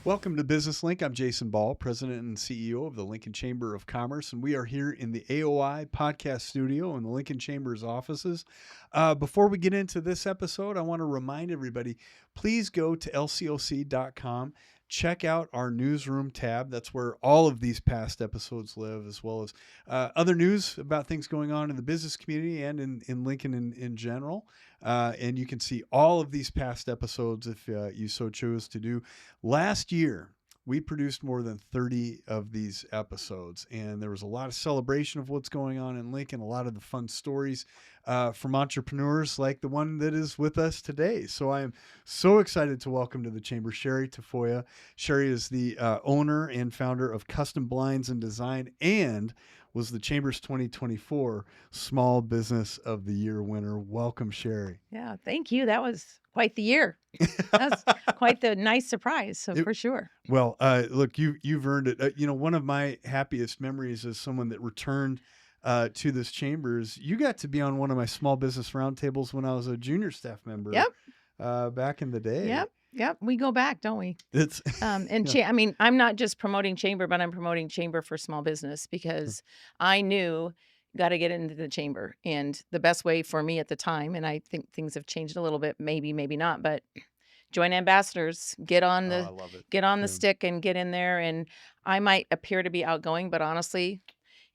Welcome to Business Link. I'm Jason Ball, President and CEO of the Lincoln Chamber of Commerce, and we are here in the AOI Podcast Studio in the Lincoln Chamber's offices. Before we get into this episode, I want to remind everybody, please go to lcoc.com. Check out our newsroom tab. That's where all of these past episodes live, as well as other news about things going on in the business community and in Lincoln in general. And you can see all of these past episodes if you so choose to do. Last year, we produced more than 30 of these episodes, and there was a lot of celebration of what's going on in Lincoln, a lot of the fun stories from entrepreneurs like the one that is with us today. So I am so excited to welcome to the Chamber Sherri Tafoya. Sherri is the owner and founder of Custom Blinds and Design and was the Chamber's 2024 Small Business of the Year winner. Welcome, Sherri. Yeah, thank you. That was quite the year. That's quite the nice surprise. So for sure. Well, look, you've earned it. One of my happiest memories as someone that returned to this chamber is you got to be on one of my small business roundtables when I was a junior staff member. Yep. Back in the day. Yep. We go back, don't we? It's I mean, I'm not just promoting chamber, but I'm promoting chamber for small business because I knew got to get into the chamber. And the best way for me at the time, and I think things have changed a little bit, maybe not, but join ambassadors, get on the stick and get in there. And I might appear to be outgoing, but honestly,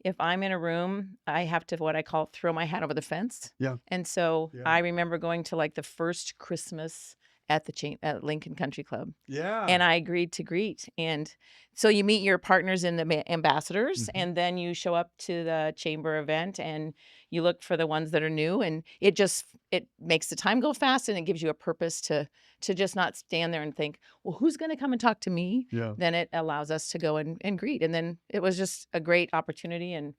if I'm in a room, I have to what I call throw my hat over the fence. Yeah. And so I remember going to like the first Christmas at at Lincoln Country Club. Yeah. And I agreed to greet. And so you meet your partners in the ambassadors, and then you show up to the chamber event and you look for the ones that are new, and it makes the time go fast, and it gives you a purpose to just not stand there and think, well, who's going to come and talk to me? Yeah. Then it allows us to go and greet. And then it was just a great opportunity, and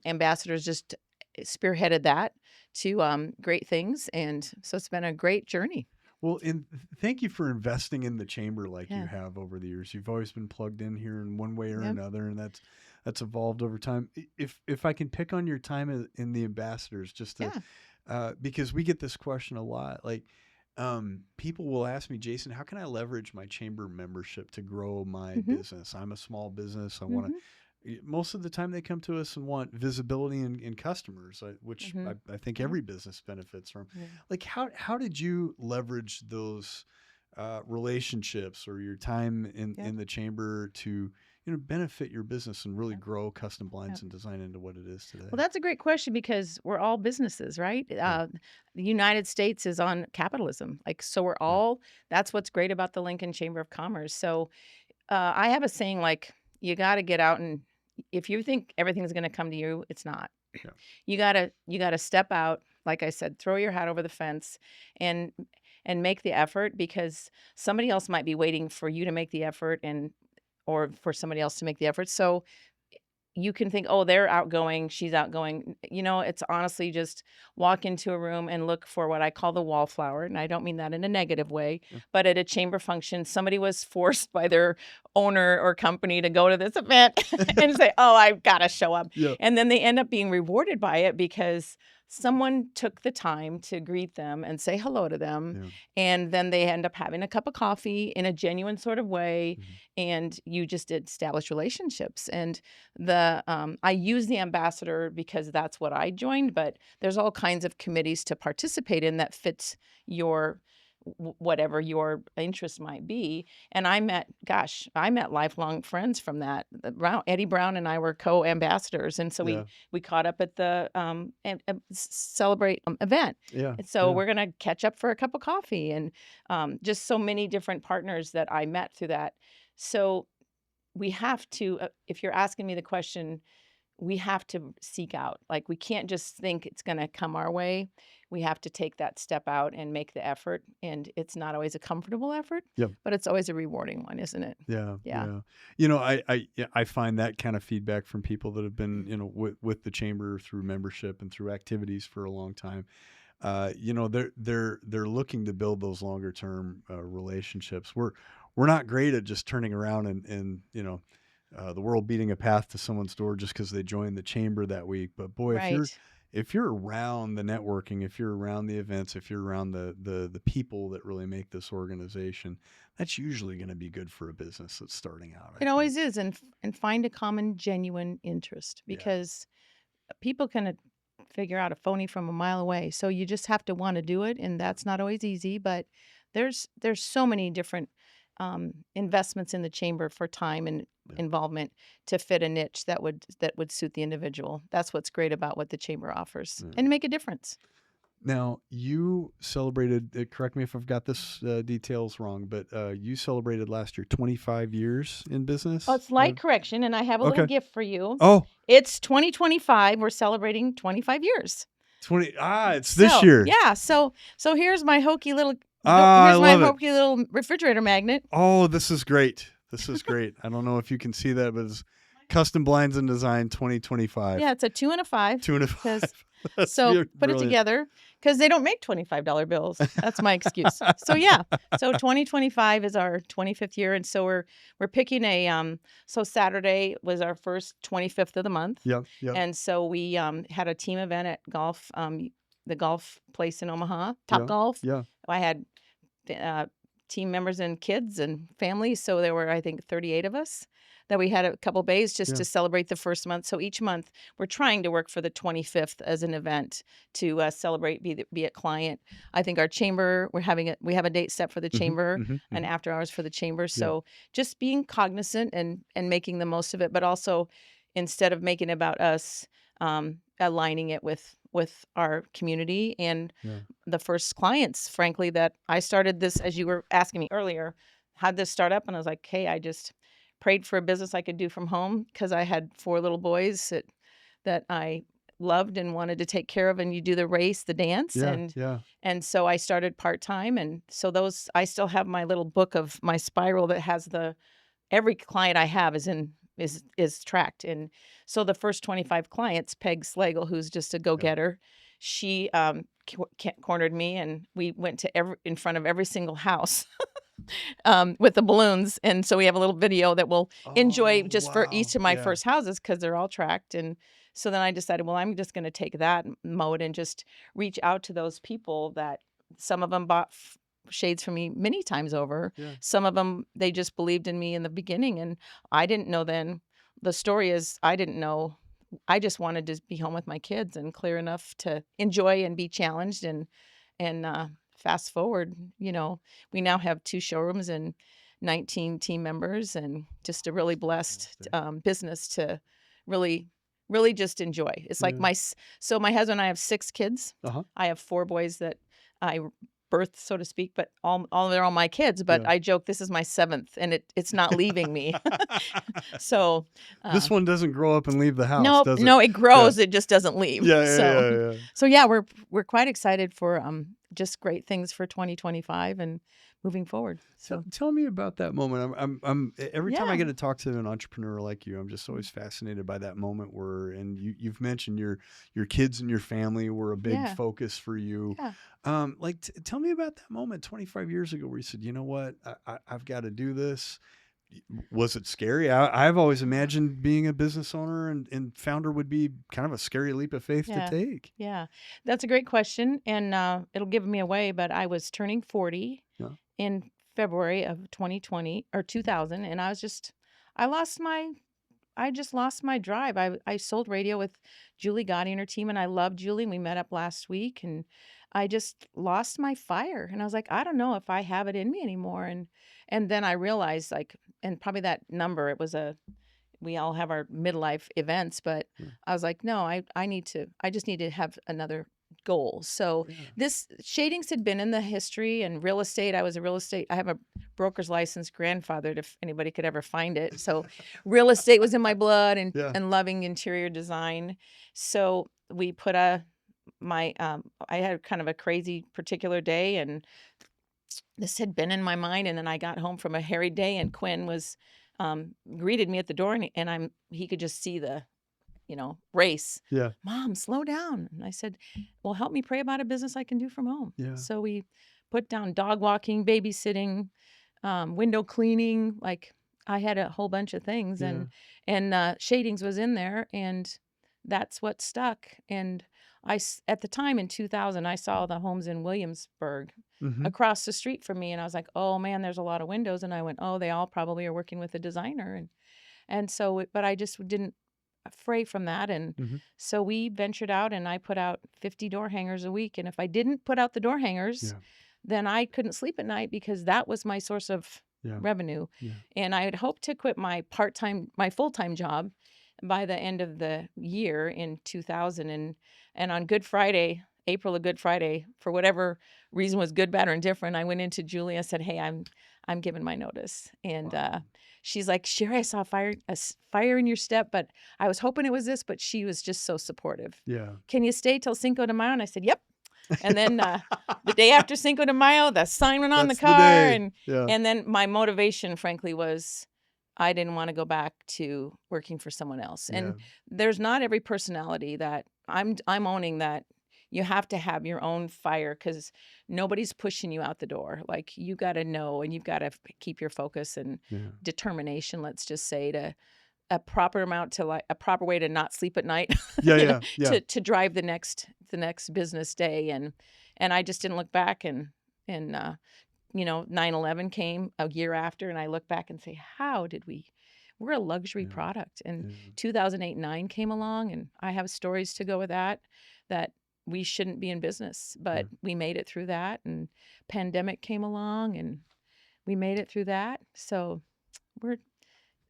ambassadors just spearheaded that to great things. And so it's been a great journey. Well, and thank you for investing in the chamber like you have over the years. You've always been plugged in here in one way or another, and that's evolved over time. If I can pick on your time in the ambassadors, just to, because we get this question a lot. Like, people will ask me, Jason, how can I leverage my chamber membership to grow my business? I'm a small business. I want to. Most of the time they come to us and want visibility in customers, which I think every business benefits from. Yeah. Like how did you leverage those relationships or your time in the chamber to benefit your business and really grow Custom Blinds and Design into what it is today? Well, that's a great question because we're all businesses, right? The United States is on capitalism. So we're all, that's what's great about the Lincoln Chamber of Commerce. So I have a saying like, you got to get out, and if you think everything's going to come to you, it's not. Yeah. You gotta step out. Like I said, throw your hat over the fence and make the effort, because somebody else might be waiting for you to make the effort or for somebody else to make the effort. So you can think, oh, they're outgoing, she's outgoing. It's honestly just walk into a room and look for what I call the wallflower. And I don't mean that in a negative way, but at a chamber function, somebody was forced by their owner or company to go to this event and say, oh, I've got to show up. Yeah. And then they end up being rewarded by it because someone took the time to greet them and say hello to them. Yeah. And then they end up having a cup of coffee in a genuine sort of way. And you just establish relationships. And I use the ambassador because that's what I joined, but there's all kinds of committees to participate in that fits your whatever your interest might be. And I met lifelong friends from that. Eddie Brown and I were co-ambassadors. And so we caught up at the Celebrate event. Yeah. And so we're going to catch up for a cup of coffee, and just so many different partners that I met through that. So we have to, if you're asking me the question, we have to seek out. We can't just think it's going to come our way. We have to take that step out and make the effort. And it's not always a comfortable effort, but it's always a rewarding one, isn't it? Yeah. I find that kind of feedback from people that have been, with the chamber through membership and through activities for a long time. They're looking to build those longer term relationships. We're not great at just turning around and the world beating a path to someone's door just because they joined the chamber that week. But boy, if you're around the networking, if you're around the events, if you're around the people that really make this organization, that's usually going to be good for a business that's starting out. I It think. always is, and find a common, genuine interest Yeah. because people can figure out a phony from a mile away. So you just have to want to do it, and that's not always easy. But there's so many different investments in the chamber for time and involvement to fit a niche that would suit the individual. That's what's great about what the chamber offers, and make a difference. Now, you celebrated, correct me if I've got this details wrong, but you celebrated last year 25 years in business? Oh, it's light correction, and I have a little gift for you. Oh. It's 2025. We're celebrating 25 years. It's this year. Yeah, so here's my hokey little hokey little refrigerator magnet. Oh, this is great. This is great. I don't know if you can see that, but it's Custom Blinds and Design 2025. Yeah, it's a 2 and a 5. 2 and a 5. So put it together because they don't make $25 bills. That's my excuse. So yeah, so 2025 is our 25th year, and so we're picking a so Saturday was our first 25th of the month. Yep. And so we had a team event at golf, the golf place in Omaha, Top Golf. Yeah. I had team members and kids and families, so there were I think 38 of us. That we had a couple bays just to celebrate the first month. So each month we're trying to work for the 25th as an event to celebrate, be a client. I think our chamber, we have a date set for the chamber and after hours for the chamber. So just being cognizant and making the most of it, but also instead of making it about us, aligning it with our community and the first clients, frankly, that I started this, as you were asking me earlier, how'd this start up? And I was like, hey, I just prayed for a business I could do from home because I had 4 little boys that I loved and wanted to take care of. And you do the race, the dance, and so I started part-time. And so I still have my little book of my spiral that has every client I have is tracked. And so the first 25 clients, Peg Slagle, who's just a go-getter, she cornered me, and we went to in front of every single house. With the balloons, and so we have a little video that we'll enjoy just for each of my first houses because they're all tracked. And so then I decided, well, I'm just going to take that mode and just reach out to those people that some of them bought shades from me many times over. Some of them, they just believed in me in the beginning, and I didn't know then. The story is I didn't know. I just wanted to be home with my kids and clear enough to enjoy and be challenged and fast forward, we now have 2 showrooms and 19 team members, and just a really blessed business to really, really just enjoy. It's like my husband and I have 6 kids. I have 4 boys that I birthed, so to speak, but they're all my kids. But I joke this is my 7th, and it's not leaving me. So this one doesn't grow up and leave the house. No, it grows. It just doesn't leave. So yeah, we're quite excited for just great things for 2025 and moving forward. So tell me about that moment. I'm every time I get to talk to an entrepreneur like you, I'm just always fascinated by that moment and you've mentioned your kids and your family were a big focus for you. Tell me about that moment 25 years ago where you said, you know what, I've got to do this. Was it scary? I've always imagined being a business owner and founder would be kind of a scary leap of faith to take. Yeah, that's a great question, and it'll give me away, but I was turning 40 in February of 2020 or 2000, and I just lost my drive. I sold radio with Julie Gotti and her team, and I love Julie. We met up last week, and I just lost my fire, and I was like, I don't know if I have it in me anymore, and then I realized, and probably that number, we all have our midlife events, but I was like, no, I just need to have another goal. So this shadings had been in the history and real estate. I have a broker's license, grandfathered if anybody could ever find it. So real estate was in my blood and loving interior design. So we put I had kind of a crazy particular day, and this had been in my mind. And then I got home from a hairy day, and Quinn was greeted me at the door, and he could just see the race. Mom, slow down. And I said, well, help me pray about a business I can do from home. So we put down dog walking, babysitting, window cleaning. Like I had a whole bunch of things, and shadings was in there, and that's what stuck. And at the time in 2000, I saw the homes in Williamsburg Mm-hmm. across the street from me. And I was like, oh man, there's a lot of windows. And I went, oh, they all probably are working with a designer. And so, but I just didn't fray from that. And Mm-hmm. so we ventured out and I put out 50 door hangers a week. And if I didn't put out the door hangers, Yeah. then I couldn't sleep at night because that was my source of Yeah. revenue. Yeah. And I had hoped to quit my full-time job by the end of the year in 2000. And on Good Friday, April of Good Friday, for whatever reason was good, bad, or indifferent, I went into Julia and said, hey, I'm giving my notice. And Wow. she's like, Sherri, I saw a fire in your step, but I was hoping it was this, but she was just so supportive. Yeah. Can you stay till Cinco de Mayo? And I said, yep. And then the day after Cinco de Mayo, the sign went on That's the car. day. Yeah. And then my motivation, frankly, was I didn't want to go back to working for someone else. Yeah. And there's not every personality that I'm owning that you have to have your own fire because nobody's pushing you out the door. Like you got to know and you've got to keep your focus and Yeah. determination, let's just say, to a proper amount to like a proper way to not sleep at night. Yeah. you Yeah. know, Yeah. to drive the next business day. And I just didn't look back and 9/11 came a year after and I look back and say, we're a luxury Yeah. product. And Yeah. 2008-9 came along and I have stories to go with that we shouldn't be in business, but we made it through that. And pandemic came along and we made it through that. So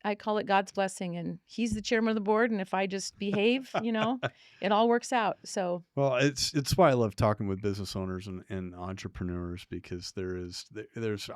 I call it God's blessing, and he's the chairman of the board. And if I just behave, it all works out. So, Well, it's why I love talking with business owners and entrepreneurs because there's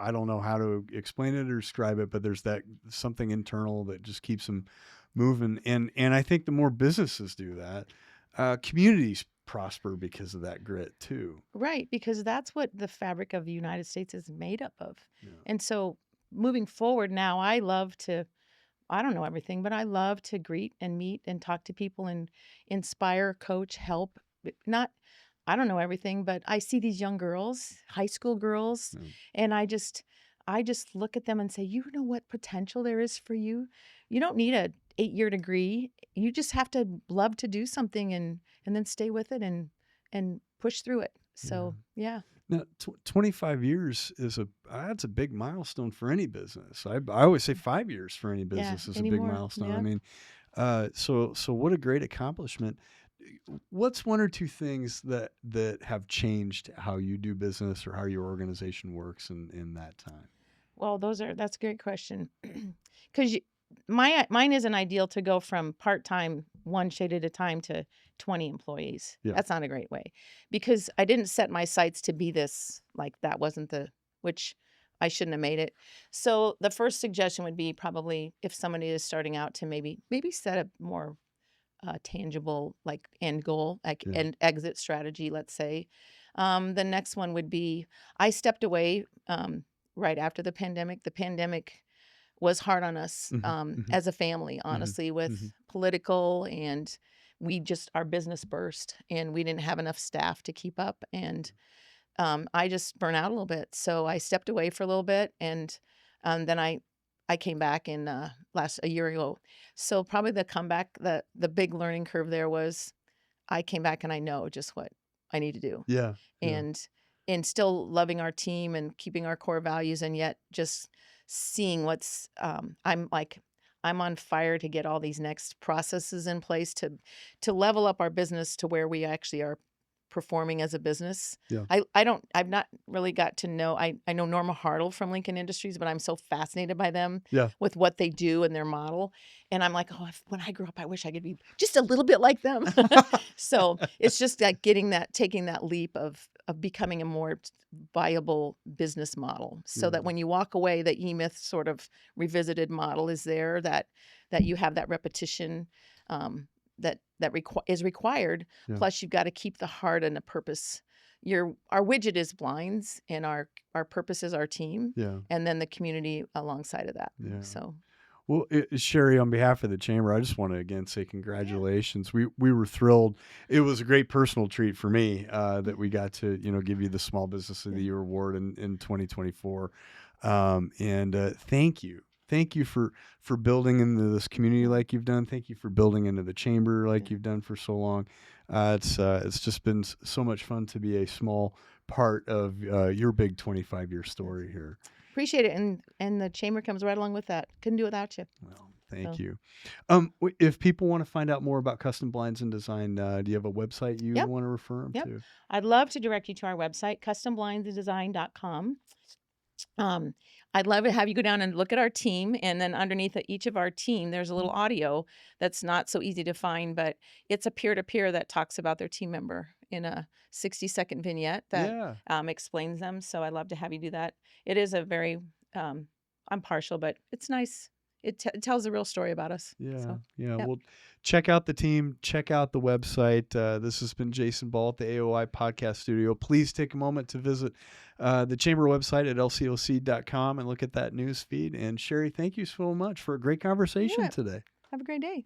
I don't know how to explain it or describe it, but there's that something internal that just keeps them moving. And I think the more businesses do that, communities prosper because of that grit too. right, because that's what the fabric of the United States is made up of. Yeah. And so moving forward now, I don't know everything, but I love to greet and meet and talk to people and inspire, coach, help. I don't know everything, but I see these young girls, high school girls, and I just look at them and say, you know what potential there is for you? You don't need a 8-year degree. You just have to love to do something and then stay with it and push through it. So, yeah. Now, 25 years that's a big milestone for any business. I always say 5 years for any business is a big milestone. Yeah. I mean, so what a great accomplishment. What's one or two things that have changed how you do business or how your organization works in that time? Well, that's a great question. Because mine isn't ideal to go from part-time, one shade at a time to 20 employees. Yeah. That's not a great way because I didn't set my sights to be this, like that wasn't which I shouldn't have made it. So the first suggestion would be probably if somebody is starting out to maybe set a more tangible like end goal, like an exit strategy, let's say. The next one would be I stepped away right after the pandemic. The pandemic was hard on us as a family, honestly, with political and our business burst and we didn't have enough staff to keep up. And I just burnt out a little bit. So I stepped away for a little bit and then I came back in a year ago. So probably the comeback, the big learning curve there was I came back and I know just what I need to do. Yeah. And still loving our team and keeping our core values and yet just seeing what's I'm on fire to get all these next processes in place to level up our business to where we actually are performing as a business. Yeah. I've not really got to know, I know Norma Hartle from Lincoln Industries, but I'm so fascinated by them with what they do and their model. And I'm like, when I grow up, I wish I could be just a little bit like them. So it's just like taking that leap of becoming a more viable business model so that when you walk away, the E-Myth sort of revisited model is there, that you have that repetition, that is required. Plus you've got to keep the heart and the purpose. Our widget is blinds and our purpose is our team and then the community alongside of that. So well, Sherri, on behalf of the chamber, I just want to again say congratulations. We were thrilled. It was a great personal treat for me that we got to give you the Small Business of the Year award in 2024. And thank you thank you for building into this community like you've done. Thank you for building into the chamber like you've done for so long. It's just been so much fun to be a small part of your big 25-year story here. Appreciate it, and the chamber comes right along with that. Couldn't do it without you. Well, thank you. If people want to find out more about custom blinds and design, do you have a website you want to refer them to? I'd love to direct you to our website, customblindsanddesign.com. I'd love to have you go down and look at our team, and then underneath each of our team, there's a little audio that's not so easy to find, but it's a peer-to-peer that talks about their team member in a 60-second vignette that explains them. So I'd love to have you do that. It is a very, I'm partial, but it's nice. It tells a real story about us. Well, check out the team. Check out the website. This has been Jason Ball at the AOI Podcast Studio. Please take a moment to visit the chamber website at lcoc.com and look at that news feed. And Sherri, thank you so much for a great conversation today. Have a great day.